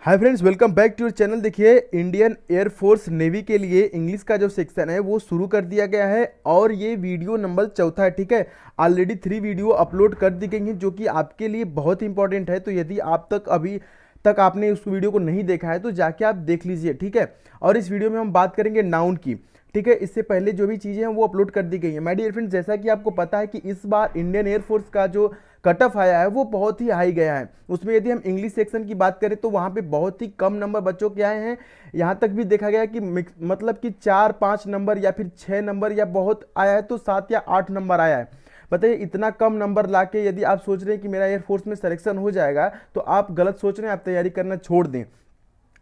Hi friends, welcome back to your channel. देखिए, Indian air force navy के लिए English का जो सेक्शन है वो शुरू कर दिया गया है और ये वीडियो नंबर चौथा है। ठीक है, ऑलरेडी 3 वीडियो अपलोड कर दी गई हैं जो कि आपके लिए बहुत इंपॉर्टेंट है। तो यदि आप तक अभी तक आपने उस वीडियो को नहीं देखा है तो जाके आप देख लीजिए। ठीक है, और इस वीडियो में हम बात करेंगे नाउन की। ठीक है, इससे पहले जो भी चीज़ें हैं वो अपलोड कर दी गई हैं। माय डियर फ्रेंड्स, जैसा कि आपको पता है कि इस बार इंडियन एयरफोर्स का जो कट ऑफ आया है वो बहुत ही हाई गया है। उसमें यदि हम इंग्लिश सेक्शन की बात करें तो वहाँ पे बहुत ही कम नंबर बच्चों के आए हैं। यहाँ तक भी देखा गया कि मतलब कि 4-5 नंबर या फिर 6 नंबर या बहुत आया है तो 7 या 8 नंबर आया है। बताइए, इतना कम नंबर लाके यदि आप सोच रहे हैं कि मेरा एयरफोर्स में सिलेक्शन हो जाएगा तो आप गलत सोच रहे हैं, आप तैयारी करना छोड़ दें।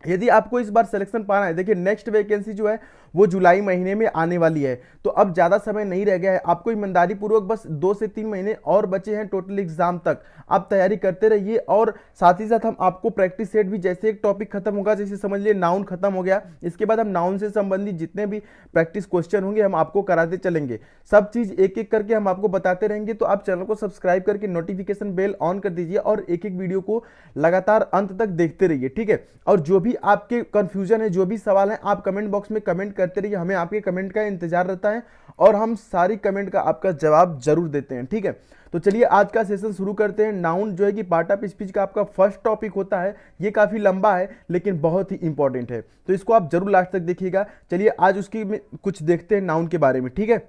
यदि आपको इस बार सिलेक्शन पाना है, देखिए नेक्स्ट वैकेंसी जो है वो जुलाई महीने में आने वाली है, तो अब ज़्यादा समय नहीं रह गया है। आपको ईमानदारी पूर्वक बस 2 से 3 महीने और बचे हैं टोटल एग्जाम तक। आप तैयारी करते रहिए और साथ ही साथ हम आपको प्रैक्टिस सेट भी, जैसे एक टॉपिक खत्म होगा, जैसे समझ लिए नाउन खत्म हो गया, इसके बाद हम नाउन से संबंधित जितने भी प्रैक्टिस क्वेश्चन होंगे हम आपको कराते चलेंगे। सब चीज़ एक एक करके हम आपको बताते रहेंगे। तो आप चैनल को सब्सक्राइब करके नोटिफिकेशन बेल ऑन कर दीजिए और एक एक वीडियो को लगातार अंत तक देखते रहिए। ठीक है, और जो भी आपके कंफ्यूजन है, जो भी सवाल है, आप कमेंट बॉक्स में कमेंट करते रहिए। हमें आपके कमेंट का इंतजार रहता है और हम सारी कमेंट का आपका जवाब जरूर देते हैं। ठीक है, तो चलिए आज का सेशन शुरू करते हैं। नाउन जो है कि पार्ट ऑफ स्पीच का आपका फर्स्ट टॉपिक होता है। ये काफी लंबा है लेकिन बहुत ही इंपॉर्टेंट है, तो इसको आप जरूर लास्ट तक देखिएगा। चलिए आज उसकी कुछ देखते हैं नाउन के बारे में। ठीक है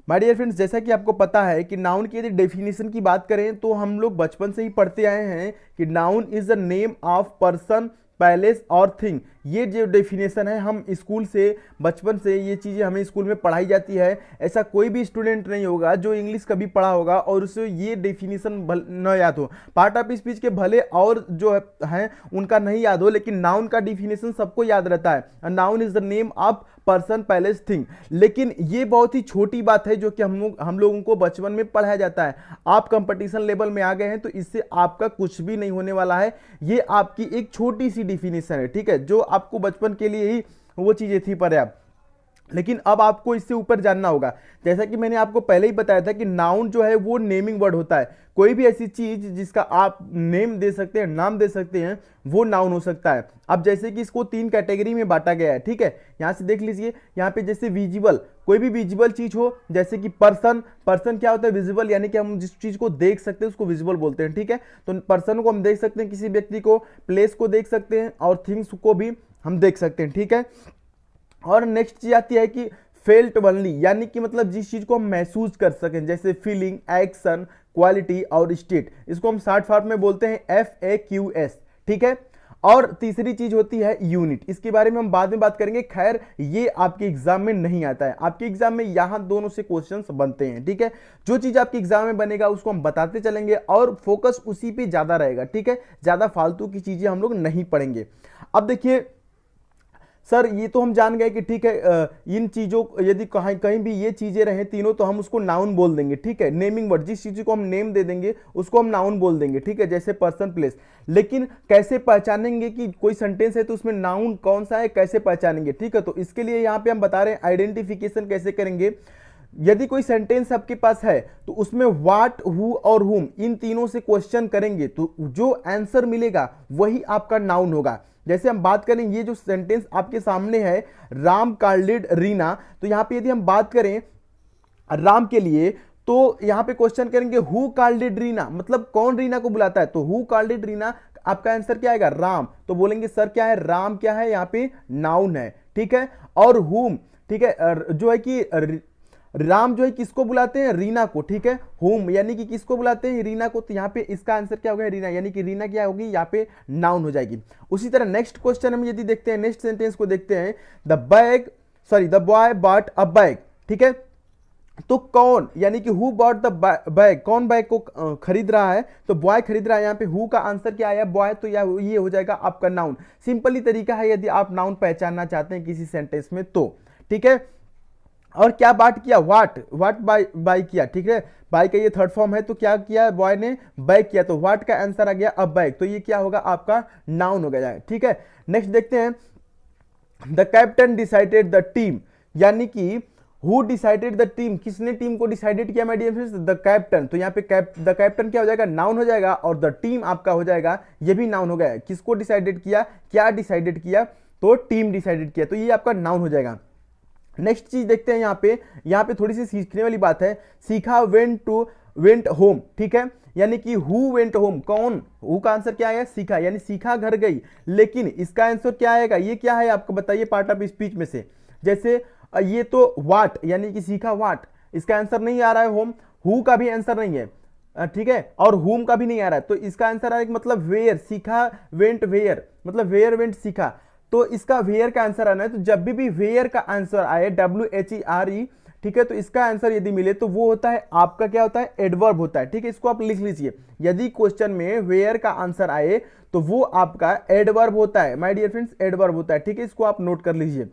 माय डियर फ्रेंड्स, जैसा कि आपको पता है कि नाउन की यदि डेफिनेशन की बात करें तो हम लोग बचपन से ही पढ़ते आए हैं कि noun is the name of person, palace और थिंग। ये जो डेफिनेशन है, हम स्कूल से बचपन से ये चीज़ें हमें स्कूल में पढ़ाई जाती है। ऐसा कोई भी स्टूडेंट नहीं होगा जो इंग्लिश कभी पढ़ा होगा और उसे ये डेफिनेशन न याद हो। पार्ट ऑफ स्पीच के भले और जो है उनका नहीं याद हो, लेकिन नाउन का डेफिनेशन सबको याद रहता है। Noun is the name of person, palace, thing. लेकिन ये बहुत ही छोटी बात है जो कि हम लोगों को बचपन में पढ़ाया जाता है। आप कंपटीशन लेवल में आ गए हैं तो इससे आपका कुछ भी नहीं होने वाला है। ये आपकी एक छोटी सी डिफिनेशन है। ठीक है, जो आपको बचपन के लिए ही वो चीजें थी पर्याप्त, लेकिन अब आपको इससे ऊपर जानना होगा। जैसा कि मैंने आपको पहले ही बताया था कि नाउन जो है वो नेमिंग वर्ड होता है। कोई भी ऐसी चीज जिसका आप नेम दे सकते हैं, नाम दे सकते हैं, वो नाउन हो सकता है। अब जैसे कि इसको 3 कैटेगरी में बांटा गया है। ठीक है, यहां से देख लीजिए, यहाँ पे जैसे विजिबल, कोई भी विजिबल चीज हो, जैसे कि पर्सन। पर्सन क्या होता है? विजिबल, यानी कि हम जिस चीज को देख सकते हैं उसको विजिबल बोलते हैं। ठीक है, तो पर्सन को हम देख सकते हैं, किसी व्यक्ति को, प्लेस को देख सकते हैं और थिंग्स को भी हम देख सकते हैं। ठीक है, और नेक्स्ट चीज आती है कि फेल्ट ओनली, यानी कि मतलब जिस चीज को हम महसूस कर सकें, जैसे फीलिंग, एक्शन, क्वालिटी और स्टेट। इसको हम शॉर्ट फॉर्म में बोलते हैं FAQS। ठीक है, और तीसरी चीज होती है यूनिट। इसके बारे में हम बाद में बात करेंगे। खैर, ये आपके एग्जाम में नहीं आता है। आपके एग्जाम में यहां दोनों से क्वेश्चंस बनते हैं। ठीक है, जो चीज आपके एग्जाम में बनेगा उसको हम बताते चलेंगे और फोकस उसी पे ज्यादा रहेगा। ठीक है, ज्यादा फालतू की चीजें हम लोग नहीं पढ़ेंगे। अब देखिए सर, ये तो हम जान गए कि ठीक है, इन चीजों यदि कहीं कहीं भी ये चीजें रहें तीनों तो हम उसको नाउन बोल देंगे। ठीक है, नेमिंग वर्ड, जिस चीज को हम नेम दे देंगे उसको हम नाउन बोल देंगे। ठीक है, जैसे पर्सन, प्लेस। लेकिन कैसे पहचानेंगे कि कोई सेंटेंस है तो उसमें नाउन कौन सा है, कैसे पहचानेंगे? ठीक है, तो इसके लिए यहाँ पे हम बता रहे हैं आइडेंटिफिकेशन कैसे करेंगे। यदि कोई सेंटेंस आपके पास है तो उसमें व्हाट, हु और हुम, इन तीनों से क्वेश्चन करेंगे तो जो आंसर मिलेगा वही आपका नाउन होगा। जैसे हम बात करें, ये जो सेंटेंस आपके सामने है, राम कॉल्ड रीना, तो यहां पे यदि हम बात करें राम के लिए तो यहां पे क्वेश्चन करेंगे हु कॉल्ड रीना, मतलब कौन रीना को बुलाता है। तो हु कॉल्ड रीना, आपका आंसर क्या आएगा? राम। तो बोलेंगे सर क्या है? राम क्या है? यहाँ पे नाउन है। ठीक है, और हुम, ठीक है, जो है कि राम जो है किसको बुलाते हैं? रीना को। ठीक है, होम यानी कि किसको बुलाते हैं? रीना को। तो यहाँ पे इसका आंसर क्या होगा? रीना, यानी कि रीना क्या होगी? यहाँ पे नाउन हो जाएगी। उसी तरह नेक्स्ट क्वेश्चन हम यदि देखते हैं, नेक्स्ट सेंटेंस को देखते हैं, the boy bought a bag. ठीक है, तो कौन, यानी कि हु बॉट द बैग, कौन बैग को खरीद रहा है? तो बॉय खरीद रहा है। यहाँ पे हु का आंसर क्या आया? बॉय। तो ये हो जाएगा आपका नाउन। सिंपल ही तरीका है यदि आप नाउन पहचानना चाहते हैं किसी सेंटेंस में तो। ठीक है, और क्या बात किया? वाट बाय किया। ठीक है, बाय का ये थर्ड फॉर्म है, तो क्या किया? बॉय ने बैग किया, तो वाट का आंसर आ गया अब बैग। तो ये क्या होगा? आपका नाउन हो गया। ठीक है, नेक्स्ट देखते हैं, the captain decided the team, यानी कि हु डिसाइडेड द टीम, किसने टीम को डिसाइडेड किया my dear friends, the captain. तो यहाँ पे द कैप्टन क्या हो जाएगा, नाउन हो जाएगा, और द टीम आपका हो जाएगा, ये भी नाउन हो गया। किसको डिसाइडेड किया, क्या डिसाइडेड किया, तो टीम डिसाइडेड किया, तो ये आपका नाउन हो जाएगा। नेक्स्ट चीज देखते हैं यहाँ पे थोड़ी सी सीखने वाली बात है। सीखा वेंट होम, ठीक है, यानी कि हु वेंट होम, कौन, हु का आंसर क्या आया, सीखा, यानी सीखा घर गई। लेकिन इसका आंसर क्या आएगा, ये क्या है आपको बताइए पार्ट ऑफ स्पीच में से। जैसे ये तो वाट, यानी कि सीखा वाट, इसका आंसर नहीं आ रहा है होम, हु का भी आंसर नहीं है, ठीक है, और होम का भी नहीं आ रहा है, तो इसका आंसर आएगा मतलब वेयर, सीखा वेंट वेयर, मतलब वेयर वेंट सीखा, तो इसका वेयर का आंसर आना है। तो जब भी वेयर का आंसर आए, WHERE, ठीक है, तो इसका आंसर यदि मिले तो वो होता है आपका क्या होता है, एडवर्ब होता है, ठीक है, इसको आप लिख लीजिए। यदि क्वेश्चन में वेयर का आंसर आए तो वो आपका एडवर्ब होता है माय डियर फ्रेंड्स, एडवर्ब होता है, ठीक है, इसको आप नोट कर लीजिए।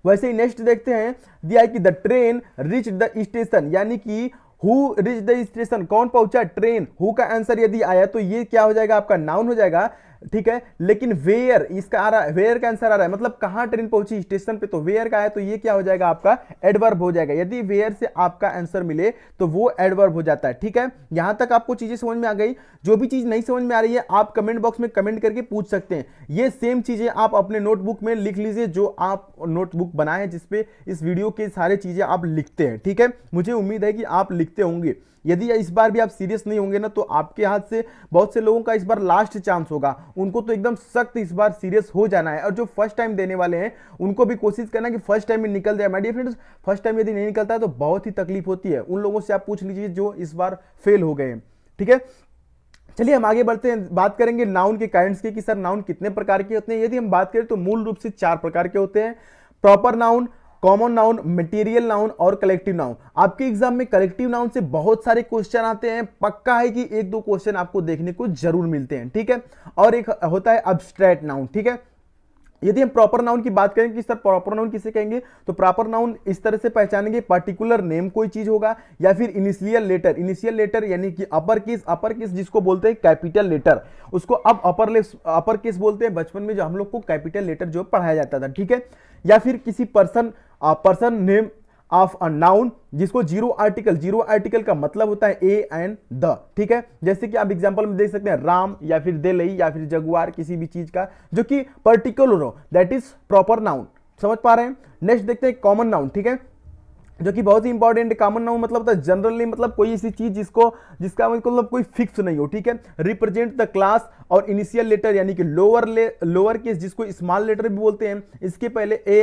वैसे ही नेक्स्ट देखते हैं, दिया है कि the train rich the station, यानी कि हु रिच द स्टेशन, कौन पहुंचा, ट्रेन, हु का आंसर यदि आया तो ये क्या हो जाएगा, आपका नाउन हो जाएगा, ठीक है। लेकिन वेयर इसका आ रहा है, वेयर का आंसर आ रहा है, मतलब कहां ट्रेन पहुंची, स्टेशन पे, तो वेयर का है, तो ये क्या हो जाएगा आपका एडवर्ब हो जाएगा। यदि वेयर से आपका आंसर मिले तो वो एडवर्ब हो जाता है, ठीक है। यहां तक आपको चीजें समझ में आ गई। जो भी चीज नहीं समझ में आ रही है आप कमेंट बॉक्स में कमेंट करके पूछ सकते हैं। ये सेम चीजें आप अपने नोटबुक में लिख लीजिए, जो आप नोटबुक बनाए हैं जिसपे इस वीडियो के सारे चीजें आप लिखते हैं, ठीक है। मुझे उम्मीद है कि आप लिखते होंगे। यदि इस बार भी आप सीरियस नहीं होंगे ना, तो आपके हाथ से बहुत से लोगों का इस बार लास्ट चांस होगा, उनको तो एकदम सख्त इस बार सीरियस हो जाना है। और जो फर्स्ट टाइम देने वाले हैं उनको भी कोशिश करना कि फर्स्ट टाइम में निकल जाए my dear friends. First time यदि नहीं निकलता है तो बहुत ही तकलीफ होती है, उन लोगों से आप पूछ लीजिए जो इस बार फेल हो गए हैं, ठीक है। चलिए हम आगे बढ़ते हैं, बात करेंगे नाउन के काइंड्स की, कि सर नाउन कितने प्रकार के होते हैं। यदि हम बात करें तो मूल रूप से 4 प्रकार के होते हैं, proper noun, common noun, material noun और कलेक्टिव नाउन। आपके एग्जाम में कलेक्टिव नाउन से बहुत सारे क्वेश्चन आते हैं, पक्का है कि 1-2 क्वेश्चन आपको देखने को जरूर मिलते हैं, ठीक है। और एक होता है अब्स्ट्रैक्ट नाउन, ठीक है। यदि हम प्रॉपर नाउन की बात करें कि सर प्रॉपर नाउन किसे कहेंगे, तो प्रॉपर नाउन इस तरह से पहचानेंगे, पर्टिकुलर नेम कोई चीज होगा, या फिर इनिशियल लेटर यानी कि अपर केस जिसको बोलते हैं कैपिटल लेटर, उसको अब अपर केस बोलते हैं। बचपन में जो हम लोग को कैपिटल लेटर जो पढ़ाया जाता था, ठीक है। या फिर किसी person name of a noun जिसको जीरो आर्टिकल का मतलब होता है ए एंड द, ठीक है। जैसे कि आप एग्जांपल में देख सकते हैं राम, या फिर देलई, या फिर जगुआर, किसी भी चीज का जो कि पर्टिकुलर हो, दैट इज प्रॉपर नाउन। समझ पा रहे हैं। नेक्स्ट देखते हैं कॉमन नाउन, ठीक है, जो कि बहुत ही इंपॉर्टेंट। कॉमन नाउन मतलब होता है जनरली, मतलब कोई ऐसी चीज जिसका मतलब कोई फिक्स नहीं हो, ठीक है। रिप्रेजेंट द क्लास, और इनिशियल लेटर यानी कि लोअर केस जिसको स्मॉल लेटर भी बोलते हैं, इसके पहले ए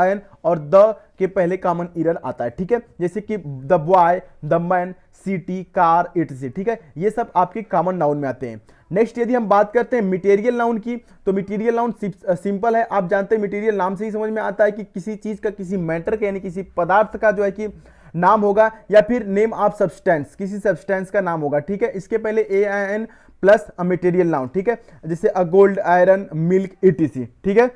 एन और द के पहले कॉमन ईरर आता है, ठीक है। जैसे कि the boy, the man, city, car, it's, ठीक है, ये सब आपके कॉमन नाउन में आते हैं। नेक्स्ट यदि हम बात करते हैं मटेरियल नाउन की, तो मटेरियल नाउन सिंपल है, आप जानते हैं मटेरियल नाम से ही समझ में आता है कि किसी चीज का, किसी मैटर का, यानी किसी पदार्थ का जो है कि नाम होगा, या फिर नेम ऑफ सब्सटेंस, किसी सब्सटेंस का नाम होगा, ठीक है। इसके पहले AN प्लस मटेरियल नाउन, ठीक है, जैसे a gold, iron, milk, etc, ठीक है।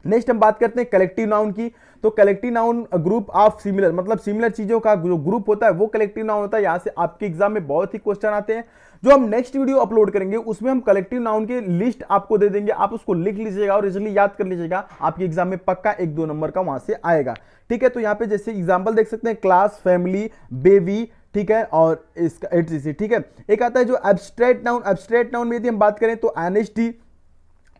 नेक्स्ट हम बात करते हैं कलेक्टिव नाउन की, तो collective noun group of similar, मतलब सिमिलर चीजों का जो ग्रुप होता है वो कलेक्टिव नाउन होता है। यहां से आपके एग्जाम में बहुत ही क्वेश्चन आते हैं, जो हम नेक्स्ट वीडियो अपलोड करेंगे उसमें हम कलेक्टिव नाउन की लिस्ट आपको दे देंगे, आप उसको लिख लीजिएगा और इजीली याद कर लीजिएगा, आपके एग्जाम में पक्का 1-2 नंबर का वहां से आएगा, ठीक है। तो यहाँ पे जैसे एग्जाम्पल देख सकते हैं, क्लास, फैमिली, बेबी, ठीक है, और इसका etc, ठीक है। एक आता है जो एब्स्ट्रैक्ट नाउन में यदि हम बात करें तो ऑनेस्टी,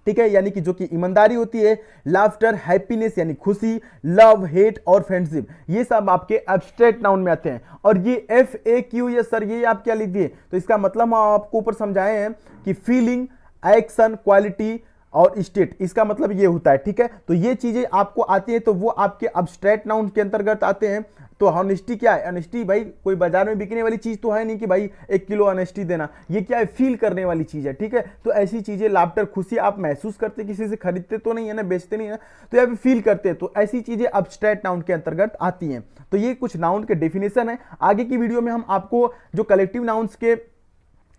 ठीक है, यानी कि जो कि ईमानदारी होती है, लाफ्टर, हैप्पीनेस यानी खुशी, लव, हेट और फ्रेंडशिप, ये सब आपके एब्स्ट्रैक्ट नाउन में आते हैं। और ये FAQ, ये सर ये आप क्या लिख दिए, तो इसका मतलब हम आपको ऊपर समझाए हैं कि फीलिंग, एक्शन, क्वालिटी और स्टेट, इसका मतलब ये होता है, ठीक है। तो ये चीजें आपको आती है तो वो आपके एब्स्ट्रैक्ट नाउन के अंतर्गत आते हैं। तो ऑनेस्टी क्या है, ऑनेस्टी भाई कोई बाजार में बिकने वाली चीज तो है नहीं कि भाई 1 किलो ऑनेस्टी देना, ये क्या है, फील करने वाली चीज है, ठीक है। तो ऐसी चीजें, लाफ्टर, खुशी आप महसूस करते, किसी से खरीदते तो नहीं है ना, बेचते नहीं है, तो यहाँ पे फील करते हैं, तो ऐसी चीजें एब्स्ट्रैक्ट नाउन के अंतर्गत आती हैं। तो ये कुछ नाउन के डेफिनेशन है। आगे की वीडियो में हम आपको जो कलेक्टिव नाउन्स के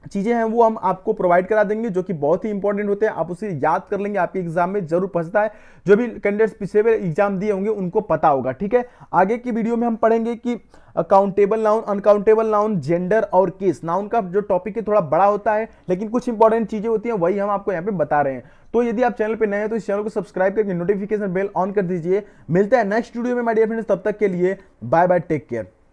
चीज़ें हैं वो हम आपको प्रोवाइड करा देंगे, जो कि बहुत ही इंपॉर्टेंट होते हैं। आप उसे याद कर लेंगे, आपके एग्जाम में जरूर फंसता है। जो भी कैंडिडेट्स पिछले बार एग्जाम दिए होंगे उनको पता होगा, ठीक है। आगे की वीडियो में हम पढ़ेंगे कि accountable noun, uncountable noun, gender और केस। नाउन का जो टॉपिक है थोड़ा बड़ा होता है, लेकिन कुछ इंपॉर्टेंट चीजें होती हैं, वही हम आपको यहाँ पे बता रहे हैं। तो यदि आप चैनल पे नए हैं तो इस चैनल को सब्सक्राइब करके नोटिफिकेशन बेल ऑन कर दीजिए। मिलते हैं नेक्स्ट वीडियो में माय डियर फ्रेंड्स, तब तक के लिए बाय बाय, टेक केयर।